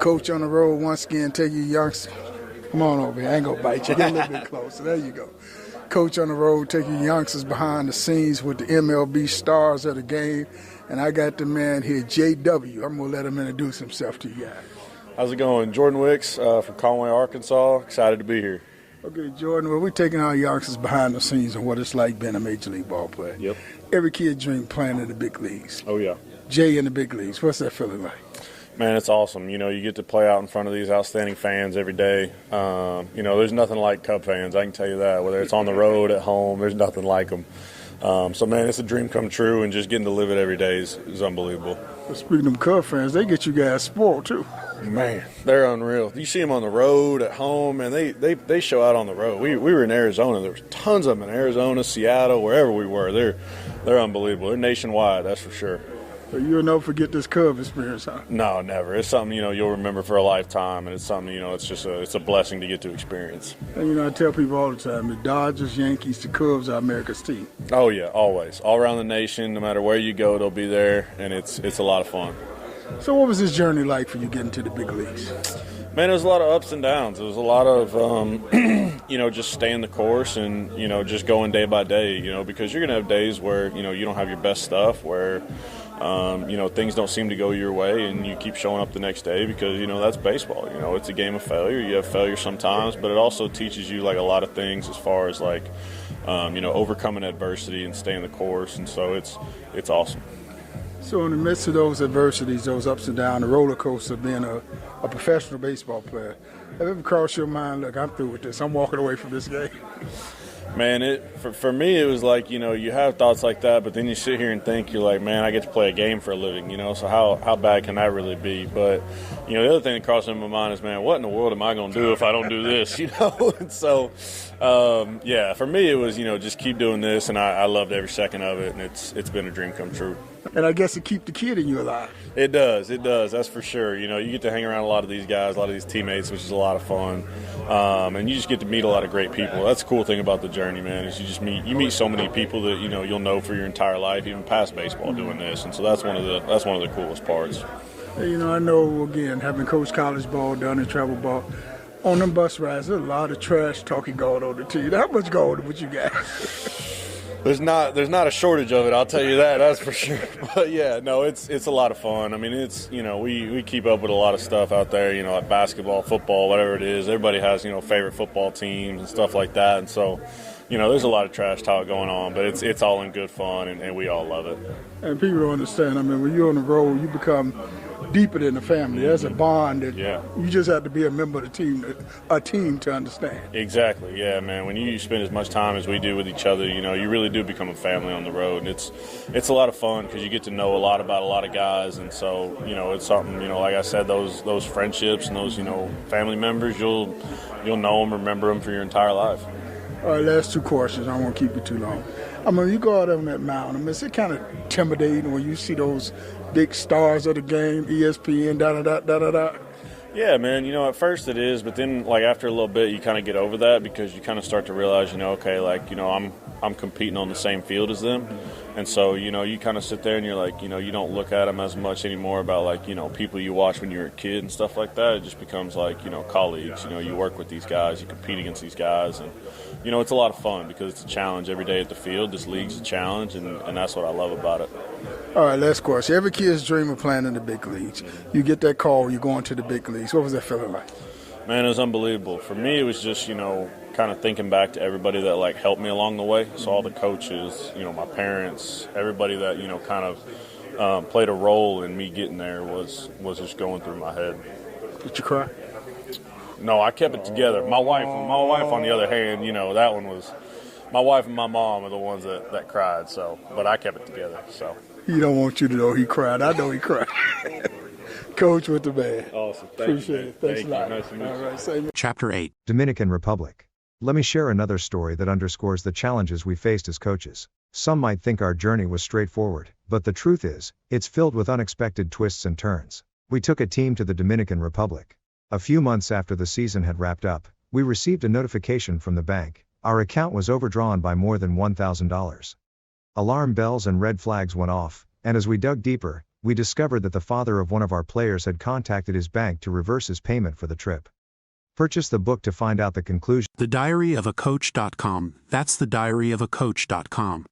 Coach on the road once again, take your youngsters. Come on over here. I ain't going to bite you. Get a little bit closer. There you go. Coach on the road, taking youngsters behind the scenes with the MLB stars of the game. And I got the man here, JW. I'm going to let him introduce himself to you guys. How's it going? Jordan Wicks from Conway, Arkansas. Excited to be here. Okay, Jordan, well, we're taking our youngsters behind the scenes and what it's like being a Major League ball player. Yep. Every kid dreams playing in the big leagues. Oh, yeah. Jay in the big leagues. What's that feeling like? Man, it's awesome. You know, you get to play out in front of these outstanding fans every day. You know, there's nothing like Cub fans, I can tell you that. Whether it's on the road, at home, there's nothing like them. So, man, it's a dream come true, and just getting to live it every day is unbelievable. Well, speaking of Cub fans, they get you guys spoiled, too. Man, they're unreal. You see them on the road, at home, and they show out on the road. We were in Arizona. There was tons of them in Arizona, Seattle, wherever we were. They're unbelievable. They're nationwide, that's for sure. So you'll never forget this Cub experience, huh? No, never. It's something, you know, you'll remember for a lifetime, and it's something, you know, it's a blessing to get to experience. And, you know, I tell people all the time, the Dodgers, Yankees, the Cubs are America's team. Oh, yeah, always. All around the nation, no matter where you go, they'll be there, and it's a lot of fun. So what was this journey like for you getting to the big leagues? Man, there was a lot of ups and downs. There was a lot of, you know, just staying the course and, you know, just going day by day, you know, because you're going to have days where, you know, you don't have your best stuff, where, you know, things don't seem to go your way, and you keep showing up the next day because, you know, that's baseball. You know, it's a game of failure. You have failure sometimes, but it also teaches you, like, a lot of things as far as, like, you know, overcoming adversity and staying the course, and so it's awesome. So in the midst of those adversities, those ups and downs, the roller coaster of being a professional baseball player, have it ever crossed your mind, look, I'm through with this, I'm walking away from this game? Man, for me, it was like, you know, you have thoughts like that, but then you sit here and think, you're like, man, I get to play a game for a living, you know, so how bad can that really be? But, you know, the other thing that crosses my mind is, man, what in the world am I going to do if I don't do this, you know? And so, yeah, for me, it was, you know, just keep doing this, and I loved every second of it, and it's been a dream come true. And I guess it keep the kid in you alive. It does, that's for sure. You know, you get to hang around a lot of these guys, a lot of these teammates, which is a lot of fun. And you just get to meet a lot of great people. That's the cool thing about the journey, man, is you meet so many people that, you know, you'll know for your entire life, even past baseball, doing this. And so that's one of the coolest parts. You know, I know, again, having coached college ball, done in travel ball, on them bus rides, there's a lot of trash talking going on the team. How much going with you guys? There's not a shortage of it, I'll tell you that, that's for sure. But yeah, no, it's a lot of fun. I mean, it's, you know, we keep up with a lot of stuff out there, you know, like basketball, football, whatever it is. Everybody has, you know, favorite football teams and stuff like that. And so, you know, there's a lot of trash talk going on, but it's all in good fun, and we all love it. And people don't understand. I mean, when you're on the road, you become deeper than the family. There's a bond that you just have to be a member of a team to understand. Exactly, yeah, man. When you spend as much time as we do with each other, you know, you really do become a family on the road. And it's a lot of fun because you get to know a lot about a lot of guys, and so, you know, it's something, you know, like I said, those friendships and those, you know, family members, you'll know them, remember them for your entire life. All right, last two questions. I don't want to keep you too long. I mean, you go out on that mound. I mean, is it kind of intimidating when you see those big stars of the game, ESPN, da-da-da-da-da-da? Yeah, man, you know, at first it is, but then, like, after a little bit, you kind of get over that because you kind of start to realize, you know, okay, like, you know, I'm competing on the same field as them. And so, you know, you kind of sit there and you're like, you know, you don't look at them as much anymore about, like, you know, people you watch when you're a kid and stuff like that. It just becomes like, you know, colleagues. You know, you work with these guys, you compete against these guys, and, you know, it's a lot of fun because it's a challenge every day at the field. This league's a challenge, and that's what I love about it. All right, last question. Every kid's dream of playing in the big leagues. You get that call, you're going to the big leagues. What was that feeling like? Man, it was unbelievable. For me, it was just, you know, kind of thinking back to everybody that, like, helped me along the way. So all the coaches, you know, my parents, everybody that, you know, kind of played a role in me getting there was just going through my head. Did you cry? No, I kept it together. My wife, on the other hand, you know, that one was, my wife and my mom are the ones that cried. So, but I kept it together. So he don't want you to know he cried. I know he cried. Coach with the man. Awesome. Appreciate it. Thanks a lot. Nice to meet you. All right, same. Chapter 8. Dominican Republic. Let me share another story that underscores the challenges we faced as coaches. Some might think our journey was straightforward, but the truth is, it's filled with unexpected twists and turns. We took a team to the Dominican Republic. A few months after the season had wrapped up, we received a notification from the bank. Our account was overdrawn by more than $1,000. Alarm bells and red flags went off, and as we dug deeper, we discovered that the father of one of our players had contacted his bank to reverse his payment for the trip. Purchase the book to find out the conclusion. TheDiaryOfACoach.com. That's TheDiaryOfACoach.com.